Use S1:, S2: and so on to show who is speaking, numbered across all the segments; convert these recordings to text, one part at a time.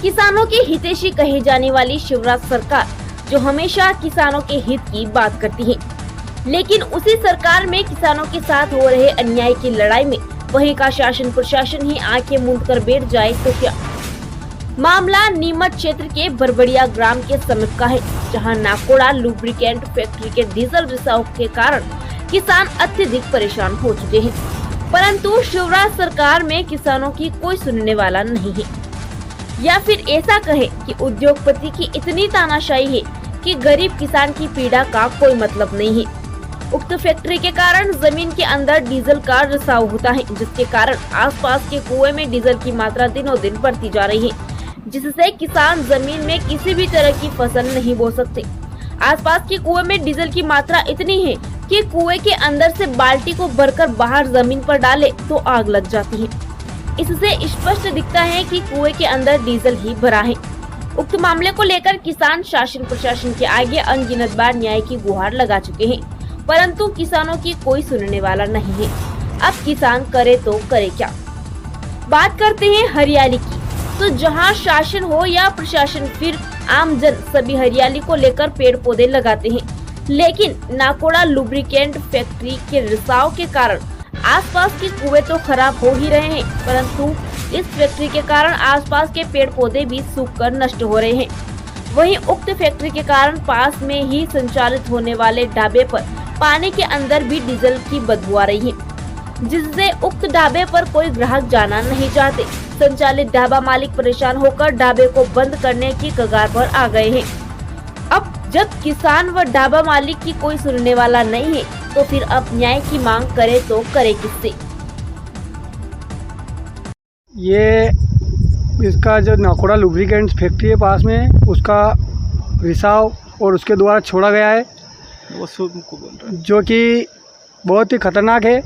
S1: किसानों के हितैषी कहे जाने वाली शिवराज सरकार जो हमेशा किसानों के हित की बात करती है, लेकिन उसी सरकार में किसानों के साथ हो रहे अन्याय की लड़ाई में वहीं का शासन प्रशासन ही आंखें मूंद कर बैठ जाए तो क्या। मामला नीमच क्षेत्र के बरबड़िया ग्राम के समीप का है, जहां नाकोड़ा लुब्रिकेंट फैक्ट्री के डीजल रिसाव के कारण किसान अत्यधिक परेशान हो चुके हैं, परंतु शिवराज सरकार में किसानों की कोई सुनने वाला नहीं है। या फिर ऐसा कहे कि उद्योगपति की इतनी तानाशाही है कि गरीब किसान की पीड़ा का कोई मतलब नहीं है। उक्त फैक्ट्री के कारण जमीन के अंदर डीजल का रिसाव होता है, जिसके कारण आसपास के कुएं में डीजल की मात्रा दिनों दिन बढ़ती जा रही है, जिससे किसान जमीन में किसी भी तरह की फसल नहीं बो सकते। आसपास के कुएं में डीजल की मात्रा इतनी है कि कुएं के अंदर से बाल्टी को भरकर बाहर जमीन पर डाले तो आग लग जाती है। इससे स्पष्ट दिखता है कि कुएं के अंदर डीजल ही भरा है। उक्त मामले को लेकर किसान शासन प्रशासन के आगे अनगिनत बार न्याय की गुहार लगा चुके हैं, परंतु किसानों की कोई सुनने वाला नहीं है। अब किसान करे तो करे क्या। बात करते हैं हरियाली की, तो जहां शासन हो या प्रशासन फिर आमजन सभी हरियाली को लेकर पेड़ पौधे लगाते हैं, लेकिन नाकोड़ा लुब्रिकेंट फैक्ट्री के रिसाव के कारण आसपास के कुएं तो खराब हो ही रहे हैं, परंतु इस फैक्ट्री के कारण आसपास के पेड़ पौधे भी सूखकर नष्ट हो रहे हैं। वहीं उक्त फैक्ट्री के कारण पास में ही संचालित होने वाले ढाबे पर पानी के अंदर भी डीजल की बदबू आ रही है, जिससे उक्त ढाबे पर कोई ग्राहक जाना नहीं चाहते। संचालित ढाबा मालिक परेशान होकर ढाबे को बंद करने की कगार पर आ गए हैं। अब जब किसान व ढाबा मालिक की कोई सुनने वाला नहीं है, तो फिर अब न्याय की मांग करे तो करे किससे।
S2: ये इसका जो नाकोड़ा लुब्रिकेंट्स फैक्ट्री है पास में, उसका रिसाव और उसके द्वारा छोड़ा गया है, जो कि बहुत ही खतरनाक है।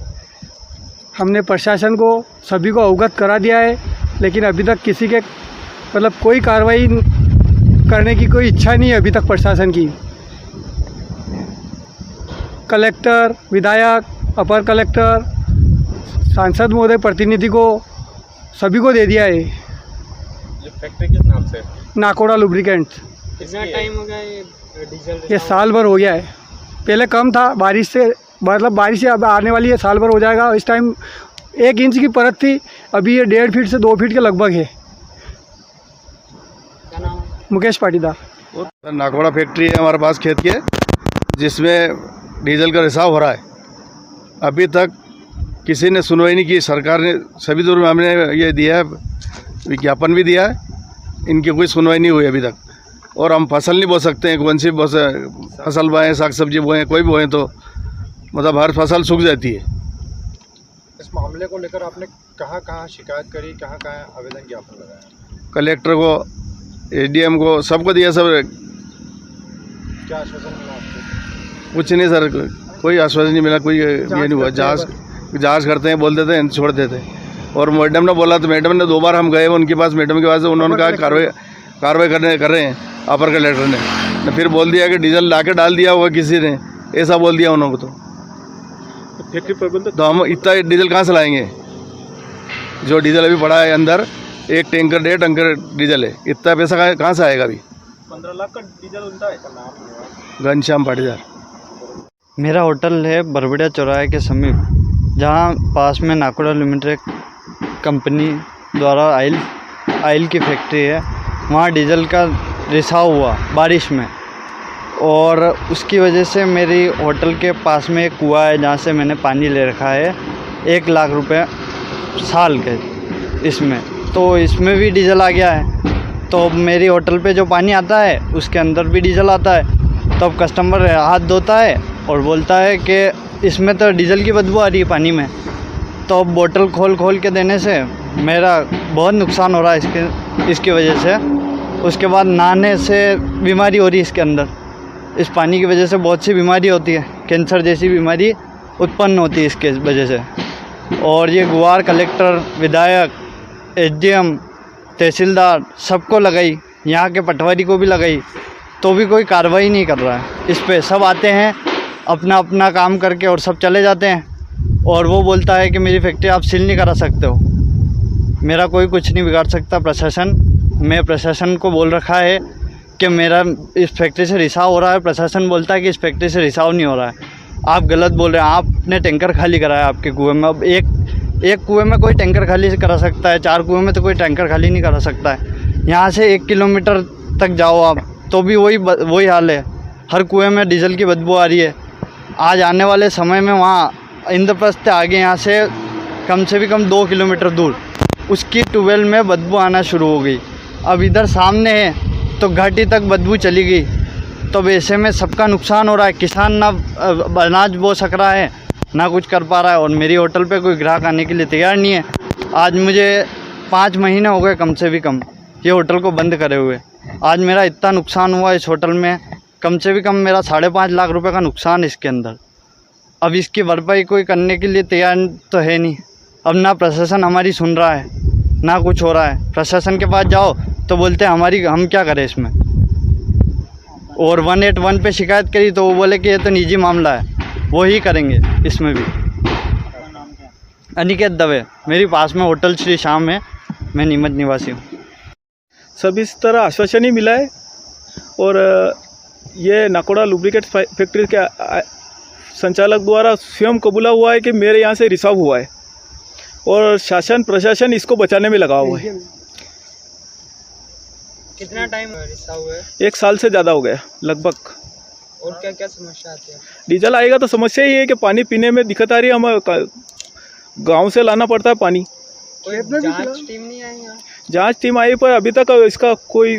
S2: हमने प्रशासन को सभी को अवगत करा दिया है, लेकिन अभी तक किसी के मतलब कोई कार्रवाई करने की कोई इच्छा नहीं है अभी तक प्रशासन की। कलेक्टर, विधायक, अपर कलेक्टर, सांसद महोदय, प्रतिनिधि को सभी को दे दिया है।
S3: ये फैक्ट्री किस नाम से?
S2: नाकोड़ा लुब्रिकेंट्स।
S3: कितना टाइम हो गया ये डीजल?
S2: ये साल भर हो गया है। पहले कम था, बारिश से मतलब बारिश अब आने वाली है, साल भर हो जाएगा। इस टाइम 1 इंच की परत थी, अभी ये 1.5 फीट से 2 फीट के लगभग है।
S3: क्या नाम है?
S2: मुकेश पाटीदार।
S4: नाकोड़ा फैक्ट्री है हमारे पास खेत के, जिसमें डीजल का रिसाव हो रहा है। अभी तक किसी ने सुनवाई नहीं की। सरकार ने सभी दूर में हमने ये दिया है, विज्ञापन भी दिया है, इनकी कोई सुनवाई नहीं हुई अभी तक। और हम फसल नहीं बो सकते हैं, कौन सी फसल बोएं, साग सब्जी बोएं, कोई बोएं तो मतलब हर फसल सूख जाती है।
S3: इस मामले को लेकर आपने कहाँ शिकायत करी, कहाँ आवेदन ज्ञापन लगाया?
S4: कलेक्टर को, एसडीएम को, सबको दिया। सब
S3: क्या आश्वासन मिला आपको?
S4: कुछ नहीं सर, कोई आश्वासन नहीं मिला, कोई ये नहीं हुआ। जांच करते हैं, बोल देते हैं, छोड़ देते हैं। और मैडम ने बोला तो मैडम ने 2 बार हम गए उनके पास, मैडम के पास, उन्होंने कहा कार्रवाई कर रहे हैं। अपर कलेक्टर ने फिर बोल दिया कि डीजल ला के डाल दिया होगा किसी ने, ऐसा बोल दिया उन्होंने। तो
S3: फैक्ट्री प्रबंधक
S4: तो हम इतना डीजल कहाँ से लाएंगे? जो डीजल अभी पड़ा है अंदर, 1 टैंकर 1.5 टैंकर डीजल है, इतना पैसा कहाँ से आएगा? अभी
S3: 15 लाख का डीजल उनका है।
S4: घनश्याम पाटीदार।
S5: मेरा होटल है बरबड़िया चौराहे के समीप, जहाँ पास में नाकोड़ा लिमिटेड कंपनी द्वारा आयल की फैक्ट्री है। वहाँ डीजल का रिसाव हुआ बारिश में, और उसकी वजह से मेरी होटल के पास में एक कुआं है जहाँ से मैंने पानी ले रखा है 1 लाख रुपए साल के इसमें। तो इसमें भी डीजल आ गया है, तो मेरी होटल पे जो पानी आता है उसके अंदर भी डीजल आता है। तो अब कस्टमर हाथ धोता है और बोलता है कि इसमें तो डीजल की बदबू आ रही है पानी में। तो अब बोतल खोल के देने से मेरा बहुत नुकसान हो रहा है इसकी वजह से। उसके बाद नहाने से बीमारी हो रही है इसके अंदर। इस पानी की वजह से बहुत सी बीमारी होती है, कैंसर जैसी बीमारी उत्पन्न होती है इसके वजह से। और ये गुहार कलेक्टर, विधायक, एसडीएम, तहसीलदार सबको लगाई, यहाँ के पटवारी को भी लगाई, तो भी कोई कार्रवाई नहीं कर रहा है इस पे। सब आते हैं अपना अपना काम करके और सब चले जाते हैं, और वो बोलता है कि मेरी फैक्ट्री आप सील नहीं करा सकते हो। मेरा कोई कुछ नहीं बिगाड़ सकता प्रशासन, मैं प्रशासन को बोल रखा है कि मेरा इस फैक्ट्री से रिसाव हो रहा है। प्रशासन बोलता है कि इस फैक्ट्री से रिसाव नहीं हो रहा है। आप गलत बोल रहे हैं। आपने टैंकर खाली कराया आपके कुएं में। अब एक कुएं में कोई टैंकर खाली करा सकता है, 4 कुएं में तो कोई टैंकर खाली नहीं करा सकता है। यहाँ से 1 किलोमीटर तक जाओ आप तो भी वही हाल है। हर कुएं में डीजल की बदबू आ रही है। आज आने वाले समय में वहाँ इंद्रप्रस्थ आगे यहाँ से भी कम 2 किलोमीटर दूर उसकी ट्यूबवेल में बदबू आना शुरू हो गई। अब इधर सामने है तो घाटी तक बदबू चली गई। तो ऐसे में सबका नुकसान हो रहा है। किसान ना अनाज बो सक रहा है, ना कुछ कर पा रहा है, और मेरी होटल पे कोई ग्राहक आने के लिए तैयार नहीं है। आज मुझे 5 महीने हो गए कम से भी कम ये होटल को बंद करे हुए। आज मेरा इतना नुकसान हुआ इस होटल में, कम से भी कम मेरा 5.5 लाख रुपए का नुकसान इसके अंदर। अब इसकी भरपाई कोई करने के लिए तैयार तो है नहीं। अब ना प्रशासन हमारी सुन रहा है, ना कुछ हो रहा है। प्रशासन के पास जाओ तो बोलते हैं हम क्या करें इसमें। और 181 पे शिकायत करी तो वो बोले कि ये तो निजी मामला है, वो ही करेंगे इसमें भी। अनिकेत दवे, मेरी पास में होटल श्री श्याम है, मैं नीमच निवासी हूँ।
S6: सब इस तरह आश्वासन ही मिला है। और ये नाकोड़ा लुब्रिकेट फैक्ट्री के संचालक द्वारा स्वयं कबूला हुआ है कि मेरे यहाँ से रिसाव हुआ है, और शासन प्रशासन इसको बचाने में लगा हुआ है।
S7: कितना टाइम रिसाव हुआ है?
S6: 1 साल से ज़्यादा हो गया लगभग।
S7: और क्या क्या समस्या आती है?
S6: डीजल आएगा तो समस्या ये है कि पानी पीने में दिक्कत आ रही है। हम गांव से लाना पड़ता है पानी।
S7: कोई जांच टीम नहीं आई यहाँ?
S6: जांच टीम आई पर अभी तक इसका कोई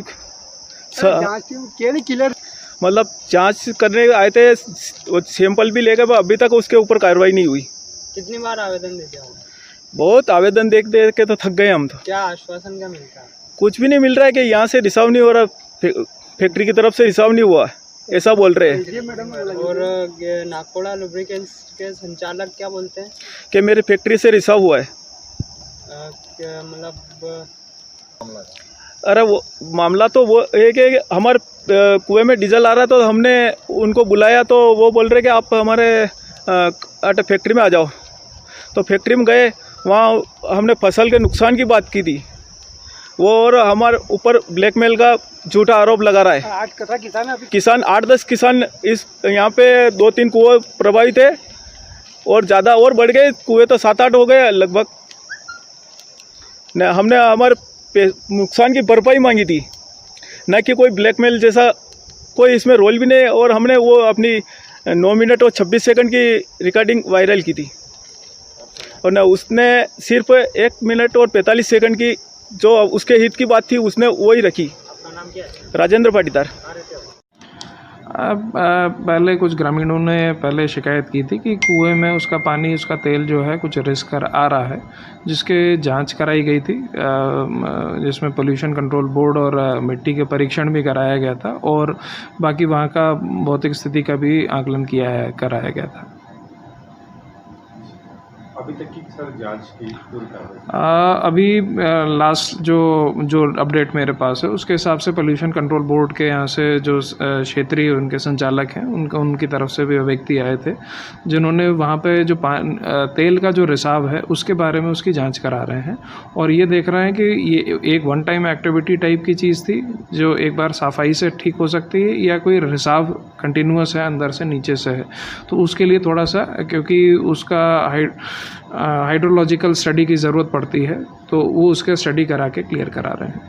S6: मतलब जांच करने आए थे, सैंपल भी ले गए, पर अभी तक उसके ऊपर कार्रवाई नहीं हुई।
S7: कितनी बार आवेदन देते हो?
S6: बहुत आवेदन देख के तो थक गए हम तो।
S7: क्या आश्वासन क्या मिलता है?
S6: कुछ भी नहीं मिल रहा है कि यहाँ से रिसाव नहीं हो रहा, फैक्ट्री की तरफ से रिसाव नहीं हुआ, ऐसा बोल रहे हैं।
S7: और ये नाकोड़ा लुब्रिकेंट्स के संचालक क्या बोलते हैं?
S6: कि मेरे फैक्ट्री से रिसाव हुआ है।
S7: मतलब
S6: अरे वो मामला तो वो है कि हमारे कुएं में डीजल आ रहा है, तो हमने उनको बुलाया तो वो बोल रहे कि आप हमारे फैक्ट्री में आ जाओ। तो फैक्ट्री में गए, वहाँ हमने फसल के नुकसान की बात की थी वो, और हमारे ऊपर ब्लैकमेल का झूठा आरोप लगा रहा है। 8-10 किसान इस यहाँ पे 2-3 कुएं प्रभावित है, और ज़्यादा और बढ़ गए कुएं तो 7-8 हो गए लगभग। न हमने हमारे नुकसान की भरपाई मांगी थी, न कि कोई ब्लैकमेल जैसा कोई इसमें रोल भी नहीं। और हमने वो अपनी 9 मिनट और 26 सेकंड की रिकॉर्डिंग वायरल की थी, और न उसने सिर्फ 1 मिनट और 45 सेकंड की जो उसके हित की बात थी उसने वही रखी।
S7: आपका नाम क्या है?
S6: राजेंद्र पाटीदार।
S8: पहले कुछ ग्रामीणों ने पहले शिकायत की थी कि कुएं में उसका पानी, उसका तेल जो है कुछ रिस्क आ रहा है, जिसके जांच कराई गई थी, जिसमें पोल्यूशन कंट्रोल बोर्ड और मिट्टी के परीक्षण भी कराया गया था, और बाकी वहाँ का भौतिक स्थिति का भी आकलन कराया गया था।
S3: अभी तक की सर जांच की पूरी कार्रवाई?
S8: अभी लास्ट जो अपडेट मेरे पास है उसके हिसाब से पोल्यूशन कंट्रोल बोर्ड के यहाँ से जो क्षेत्रीय उनके संचालक हैं उनकी तरफ से भी व्यक्ति आए थे, जिन्होंने वहाँ पे जो तेल का जो रिसाव है उसके बारे में उसकी जांच करा रहे हैं, और ये देख रहे हैं कि ये एक वन टाइम एक्टिविटी टाइप की चीज़ थी जो एक बार सफाई से ठीक हो सकती है, या कोई रिसाव कंटिन्यूस है अंदर से नीचे से है। तो उसके लिए थोड़ा सा, क्योंकि उसका हाइड्रोलॉजिकल स्टडी की ज़रूरत पड़ती है, तो वो उसके स्टडी करा के क्लियर करा रहे हैं।